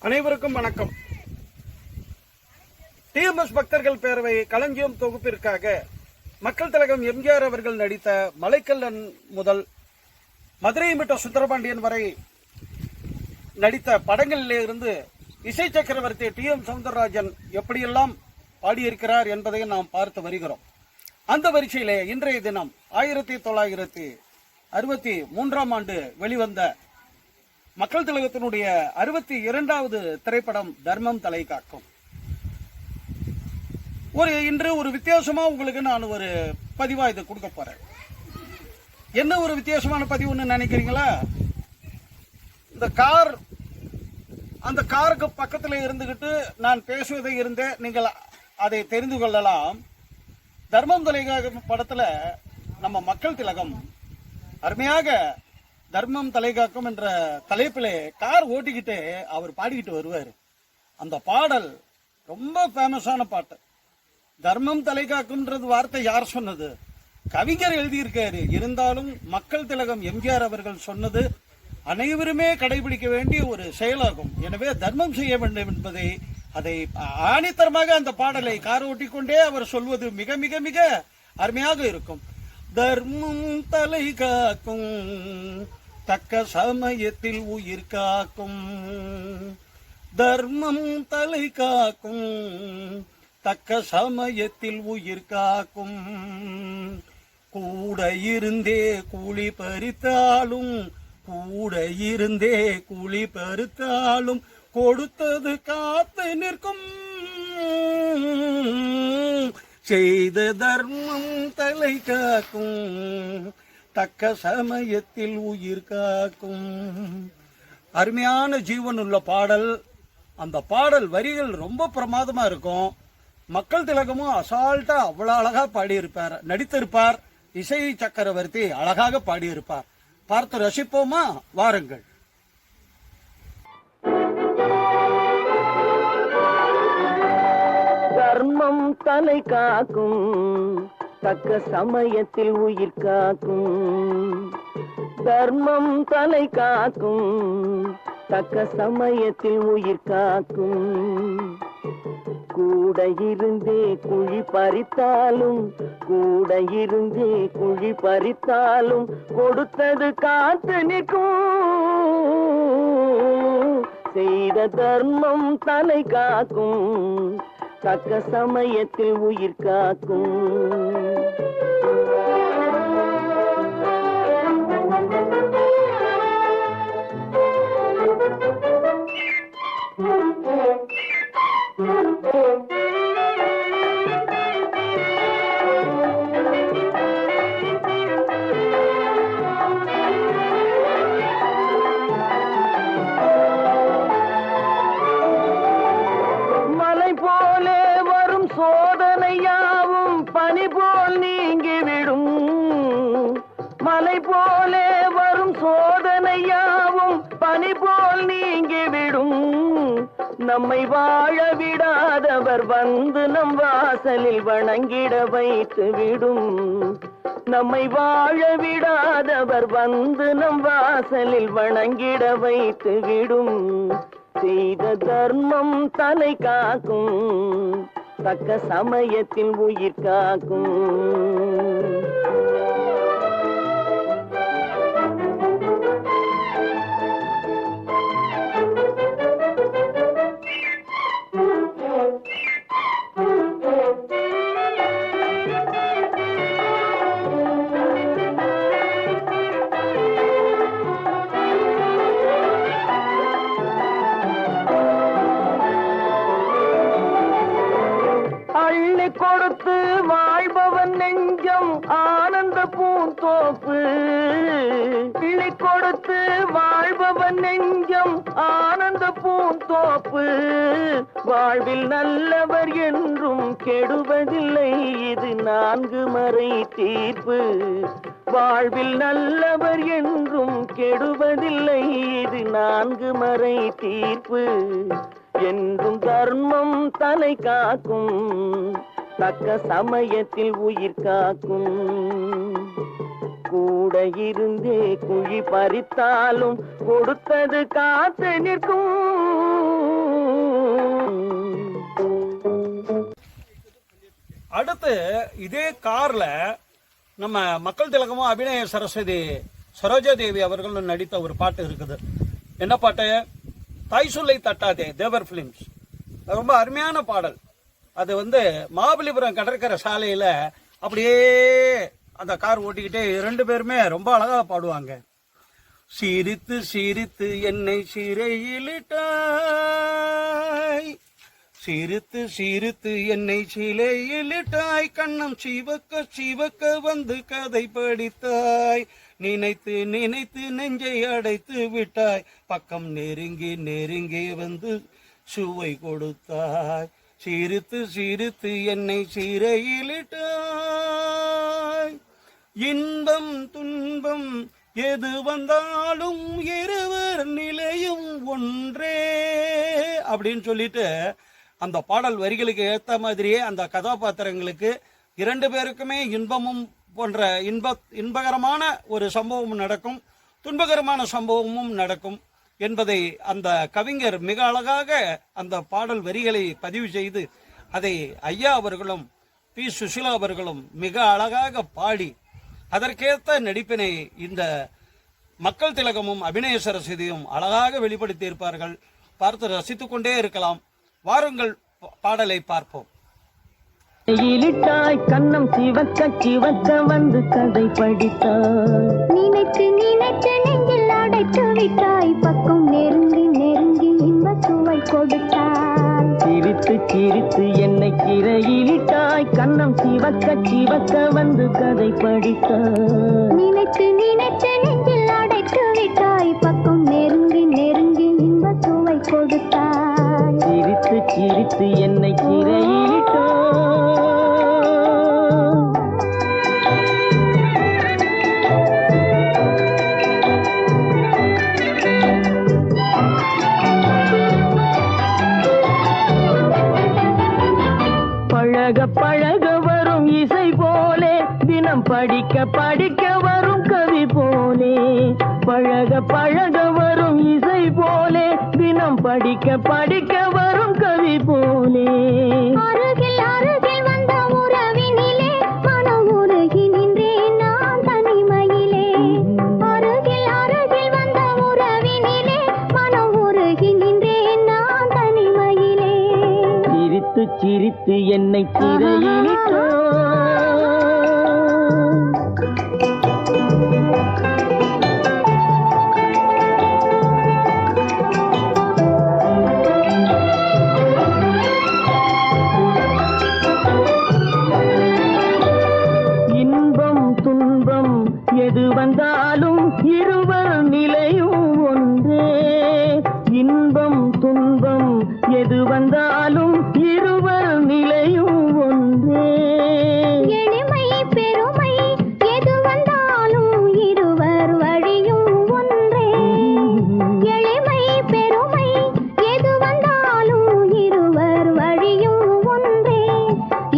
அனைவருக்கும் வணக்கம். டிஎம்எஸ் பக்தர்கள் பேரவை களஞ்சியம் தொகுப்பிற்காக மக்கள் திலகம் எம்ஜிஆர் அவர்கள் நடித்த மலைக்கல்லன் முதல் மதுரை மீட்ட சுந்தரபாண்டியன் வரை நடித்த படங்களிலே இருந்து இசை சக்கரவர்த்தி டி.எம். சௌந்தரராஜன் எப்படியெல்லாம் பாடியிருக்கிறார் என்பதை நாம் பார்த்து வருகிறோம். அந்த வரிசையிலே இன்றைய தினம் 1963 ஆண்டு வெளிவந்த மக்கள் திலகத்தினுடைய 62வது திரைப்படம் தர்மம் தலை காக்கும். இன்று ஒரு வித்தியாசமா உங்களுக்கு நான் ஒரு பதிவா இதை கொடுக்க போறேன். என்ன ஒரு வித்தியாசமான பதிவுன்னு நினைக்கிறீங்களா? இந்த அந்த காருக்கு பக்கத்தில் இருந்துகிட்டு நான் பேசுவதை இருந்தே நீங்கள் அதை தெரிந்து கொள்ளலாம். தர்மம் தலை காக்கும் படத்துல நம்ம மக்கள் திலகம் அருமையாக தர்மம் தலை காக்கும் என்ற தலைப்பிலே கார் ஓட்டிக்கிட்டு அவர் பாடிக்கிட்டு வருவார். அந்த பாடல் ரொம்ப ஃபேமஸான பாட்டு. தர்மம் தலை காக்கும்ன்றது வார்த்தை யார் சொன்னது? கவிஞர் எழுதியிருக்காரு. இருந்தாலும் மக்கள் திலகம் எம்ஜிஆர் அவர்கள் சொன்னது அனைவருமே கடைபிடிக்க வேண்டிய ஒரு செயலாகும். எனவே தர்மம் செய்ய வேண்டும் என்பதை அதை ஆணித்தரமாக அந்த பாடலை கார் ஓட்டிக்கொண்டே அவர் சொல்வது மிக மிக மிக அருமையாக இருக்கும். தர்மம் தலை காக்கும், தக்க சமயத்தில் உயிர் காக்கும். தர்மம் தலை காக்கும், தக்க சமயத்தில் உயிர் காக்கும். கூட இருந்தே கூலி பறித்தாலும், கூட இருந்தே கூலி பறித்தாலும் கொடுத்தது காத்து நிற்கும். செய்த தர்மம் தலை காக்கும், தக்க சமயத்தில் உயிர் காக்கும். அருமையான ஜீவன் உள்ள பாடல். அந்த பாடல் வரிகள் ரொம்ப பிரமாதமா இருக்கும். மக்கள் திலகமும் அசால்ட்டா அவ்வளவு அழகா பாடியிருப்பார், நடித்திருப்பார். இசை சக்கரவர்த்தி அழகாக பாடியிருப்பார். பார்த்து ரசிப்போமா? வாருங்கள். தர்மம் தலை காக்கும், தக்க சமயத்தில் உயிர் காக்கும். தர்மம் தலை காக்கும், தக்க சமயத்தில் உயிர் காக்கும். கூட இருந்தே குழி பறித்தாலும், கூட இருந்தே குழி பறித்தாலும் கொடுத்தது காத்து நிற்கும். செய்த தர்மம் தலை காக்கும், தக்க சமயத்தில் உயிர் காக்கும். சோதனையாவும் பனி போல் நீங்கிவிடும். மலை போலே வரும் சோதனையாவும் பனி போல் நீங்கிவிடும். நம்மை வாழ விடாதவர் வந்து நம் வாசலில் வணங்கிட வைத்து விடும். நம்மை வாழ விடாதவர் வந்து நம் வாசலில் வணங்கிட வைத்து விடும். செய்த தர்மம் தலை காக்கும், தக்க சமயத்தில் உயிர் காக்கும். கொடுத்து வாழ்பவன் நெஞ்சம் ஆனந்த பூந்தோப்பு. கிளி கொடுத்து வாழ்பவன் நெஞ்சம் ஆனந்த பூந்தோப்பு. வாழ்வில் நல்லவர் என்றும் கெடுவதில்லை, இது 4 மறை தீர்ப்பு. வாழ்வில் நல்லவர் என்றும் கெடுவதில்லை, இது 4 மறை தீர்ப்பு. என்றும் தர்மம் தலை காக்கும், தக்க சமயத்தில் உயிர் காக்கும். கூட இருந்தே குழி பறித்தாலும் கொடுத்தது காத்து நிற்கும். அடுத்து இதே கார்ல நம்ம மக்கள் திலகமும் அபிநய சரஸ்வதி சரோஜா தேவி அவர்களும் நடித்த ஒரு பாட்டு இருக்குது. என்ன பாட்டு? தாய் சொல்லை தட்டாதே, தேவர் பிலிம்ஸ். ரொம்ப அருமையான பாடல். அது மகாபலிபுரம் கடற்கரை சாலையில அப்படியே அந்த கார் ஓட்டிக்கிட்டே 2 பேருமே ரொம்ப அழகா பாடுவாங்க. சிரித்து சிரித்து என்னை சிறையிலிட்டாய், சிரித்து சிரித்து என்னை சிலையிலிட்டாய், கண்ணம் சிவக்க சிவக்க வந்து கதை படித்தாய், நினைத்து நினைத்து நெஞ்சை அடைத்து விட்டாய், பக்கம் நெருங்கி நெருங்கி வந்து சுவை கொடுத்தாய், சிரித்து சிரித்து என்னை சிறையிலிட்டாய், இன்பம் துன்பம் எது வந்தாலும் இருவர் நிலையும் ஒன்றே அப்படின்னு சொல்லிட்டு அந்த பாடல் வரிகளுக்கு ஏற்ற மாதிரியே அந்த கதாபாத்திரங்களுக்கு 2 பேருக்குமே இன்பமும் போன்ற இன்பகரமான ஒரு சம்பவமும் நடக்கும், துன்பகரமான சம்பவமும் நடக்கும் என்பதை அந்த கவிஞர் மிக அழகாக அந்த பாடல் வரிகளை பதிவு செய்து அதை ஐயா அவர்களும் பி. சுஷீலா அவர்களும் மிக அழகாக பாடி அதற்கேற்ற நடிப்பினை இந்த மக்கள் திலகமும் அபிநய சரஸ்வதியும் அழகாக வெளிப்படுத்தி இருப்பார்கள். பார்த்து ரசித்துக் கொண்டே இருக்கலாம். வாருங்கள் பாடலை பார்ப்போம். இலிட்டாய் கண்ணம் சிவக்க சிவக்க வந்து கதை படித்தாய், நினைத்து நினைத்து நெஞ்சில் அடைத்து விட்டாய், பக்கம் நெருங்கி நெருங்கி இன்ப சுவை கொடுத்தாய், சிரித்து சிரித்து என்னை சிறையிலிட்டாய், கண்ணம் சிவக்க சிவக்க வந்து கதை படித்தாய், நினைத்து நினைத்து நெஞ்சில் அடைத்து விட்டாய், பக்கம் நெருங்கி நெருங்கி இன்ப சுவை கொடுத்தாய், சிரித்து சிரித்து என்னை சிறையிலிட்டாய். பழக பழக வரும் இசை போலே, தினம் படிக்க படிக்க வரும் கவி போலே, பழக பழக வரும் இசை போலே, தினம் படிக்க படிக்க வரும் கவி போலே, அருகில் அருகில் வந்த உறவினிலே மனம் உருகி நின்றேன் நான் தனிமையிலே, அருகில் அருகில் வந்த உறவினிலே மனம் உருகி நின்றேன் நான் தனிமையிலே, சிரித்து சிரித்து என்னை சிறையிலிட்டாய். இன்பம் துன்பம் எது வந்தாலும் இருவர் நிலையும் ஒன்றே, இன்பம் துன்பம் எது வந்தாலும் இருவர் நிலையும் ஒன்றே, எளிமை பெருமை எது வந்தாலும் இருவர் வழியும் ஒன்றே, எளிமை பெருமை எது வந்தாலும் இருவர் வழியும் ஒன்றே,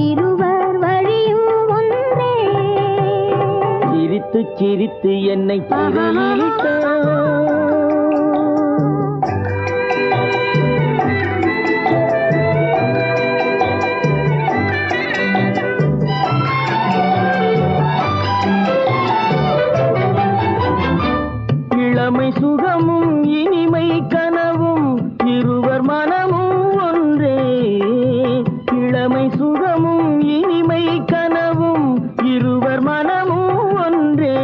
இருவர் வழியும் ஒன்றே, சிரித்து சிரித்து என்னை சிறையிலிட்டாய். இளமை சுகமும் இனிமை கனவும் இருவர் மனமும் ஒன்றே, இளமை சுகமும் இனிமை கனவும் இருவர் மனமும் ஒன்றே,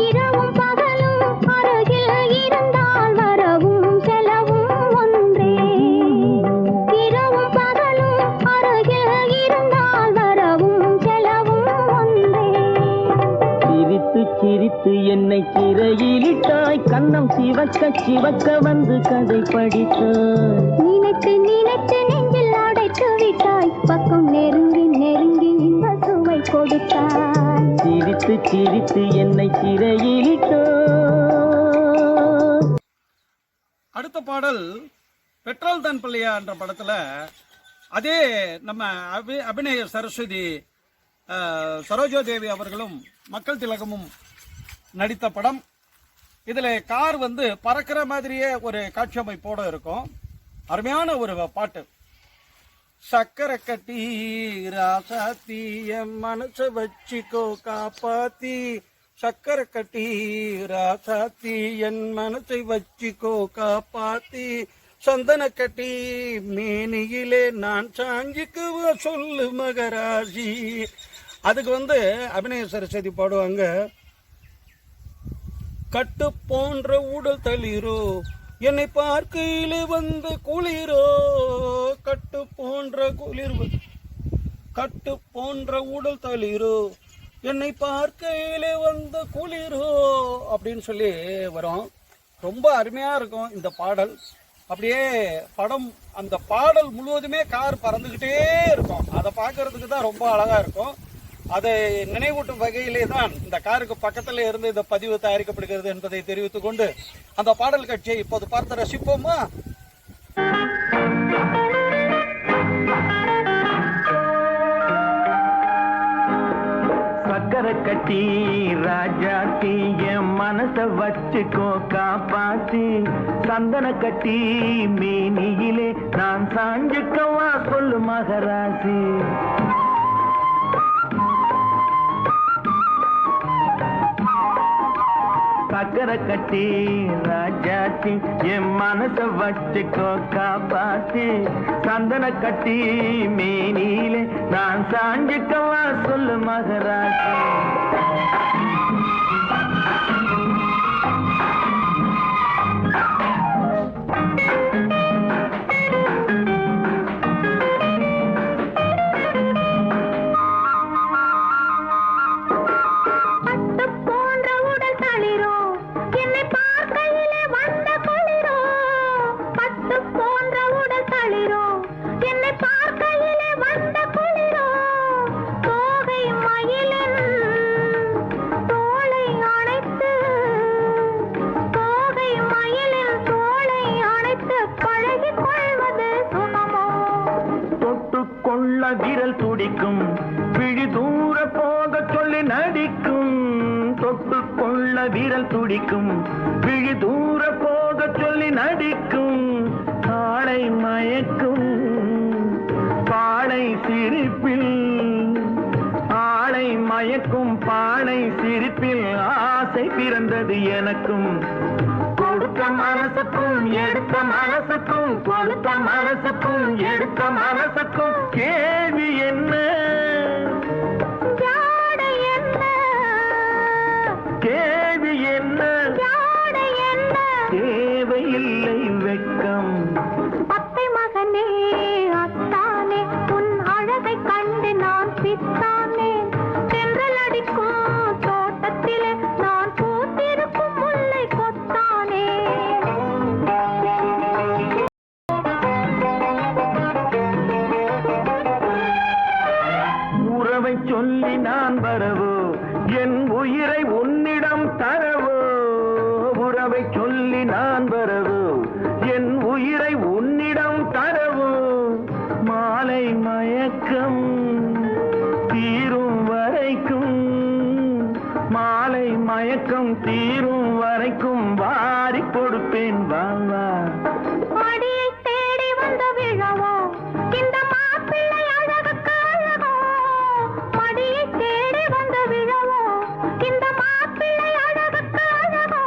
இரவும் பகலும் அருகில் இருந்தால் வரவும் செலவும் ஒன்றே, இரவும் பகலும் அருகில் இருந்தால் வரவும் செலவும் ஒன்றே, சிரித்து சிரித்து என்னை சிறையிலிட்டாய், கண்ணம் சிவக்க சிவக்க வந்து கதை படித்தாய், நினைத்து நினைத்து நெஞ்சில் அடைத்து விட்டாய், பக்கம் நெருங்கி நெருங்கி இன்ப சுவை கொடுத்தாய், சிரித்து சிரித்து என்னை சிறையிலிட்டாய். அடுத்த பாடல் பெட்ரோல் தான் பிள்ளையா என்ற படத்துல அதே நம்ம அபிநய சரஸ்வதி சரோஜா தேவி அவர்களும் மக்கள் திலகமும் நடித்த படம். இதுல கார் பறக்கிற மாதிரியே ஒரு காட்சி அமைப்போட இருக்கும். அருமையான ஒரு பாட்டு. சக்கரை கட்டி ராசாத்தி என் மனச வச்சுக்கோ காப்பாத்தி, சக்கரை கட்டி ராசாத்தி என் மனசை வச்சுக்கோ காப்பாத்தி, சந்தன கட்டி மேனியிலே நான் சாஞ்சிக்குவ சொல்லு மகராசி. அதுக்கு அபிநய சரஸ்வதி பாடுவாங்க, கட்டு போன்ற உடல் தளிரோ என்னை பார்க்கையிலே வந்த குளிரோ, கட்டு போன்ற உடல் தளிரோ என்னை பார்க்கையிலே வந்த குளிரோ அப்படின்னு சொல்லி வரும். ரொம்ப அருமையா இருக்கும் இந்த பாடல். அப்படியே படம் அந்த பாடல் முழுவதுமே கார் பறந்துகிட்டே இருக்கும். அதை பார்க்கறதுக்கு தான் ரொம்ப அழகா இருக்கும். அதை நினைவூட்டும் வகையிலே தான் இந்த காருக்கு பக்கத்துல இருந்து இந்த பதிவு தயாரிக்கப்படுகிறது என்பதை தெரிவித்துக் கொண்டு அந்த பாடல் காட்சியை இப்போது பார்த்து ரசிப்போமா? சக்கரை கட்டி ராஜாத்தி என் மனச வச்சுக்கோ காப்பாத்தி, சந்தன கட்டி மேனியிலே நான் சாஞ்சுக்கவா சொல்லு மகராசி. சக்கரை கட்டி ராஜாத்தி என் மனச வச்சுக்கோ காப்பாத்தி, சந்தன கட்டி மேனியிலே நான் சாஞ்சுக்கவா சொல்லு மகராசி. விரல் துடிக்கும் விழி தூர போக சொல்லி நடிக்கும், தொட்டுக்கொள்ள விரல் துடிக்கும் விழி தூர போக சொல்லி நடிக்கும், ஆளை மயக்கும் பாளை சிரிப்பில், ஆளை மயக்கும் பாளை சிரிப்பில் ஆசை பிறந்தது எனக்கும். கொடுத்த மனசுக்கும் எடுத்த மனசுக்கும், கொடுத்த மனசுக்கும் எடுத்த மனசுக்கும் கேள்வி என்ன, கேள்வி என்ன, தேவையில்லை வெட்கம். அத்தை மகனே அத்தானே உன் அழகை கண்டு நான் பித்தானே, தென்றல் அடிக்கும் தோட்டத்திலே நான் பூத்திருக்கும் முல்லை கொத்தானே. உறவை சொல்லி நான் வரவோ என் உயிரை உன்னிடம் தரவோ, உறவை சொல்லி நான் வரவோ என் உயிரை உன்னிடம் தரவோ, மாலை மயக்கம் தீரும் வரைக்கும், மாலை மயக்கம் தீரும் வரைக்கும் வாரி கொடுப்பேன் வாவா. மடியை தேடி வந்த விழவோ இந்த மாப்பிள்ளை அழகுக்கு அழகோ, மடியை தேடி வந்த விழவோ இந்த மாப்பிள்ளை அழகுக்கு அழகோ,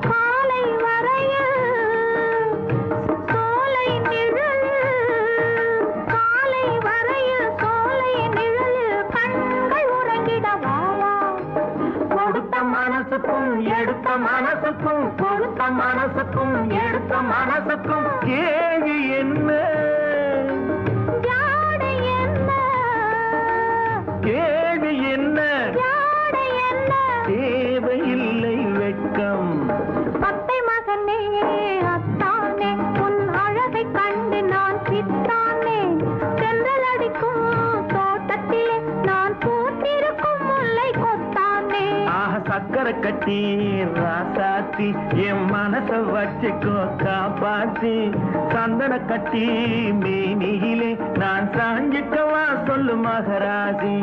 காலை வரையில் சோலை நிழல், காலை வரையில் சோலை நிழல் கண்கள் உறங்கிடவாவா. கொடுத்த மனசுக்கும் எடுத்த மனசுக்கும், கொடுத்த மனசுக்கும் எடுத்த மனசுக்கும் கேள்வி என்ன, ஜாடை என்ன, கேள்வி என்ன, ஜாடை என்ன, தேவையில்லை வெட்கம். அத்தை மகனே அத்தானே உன் அழகை கண்டு நான் சித்தானே, தென்றல் அடிக்கும் தோட்டத்திலே நான் பூத்திருக்கும் முல்லை கொத்தானே. ஆஹ சக்கரை கட்டி ராசாத்தி என் மனச வச்சுக்கோ காப்பாத்தி, சந்தன கட்டி மேனியிலே நான் சாஞ்சிக்கவா சொல்லு மகராசி.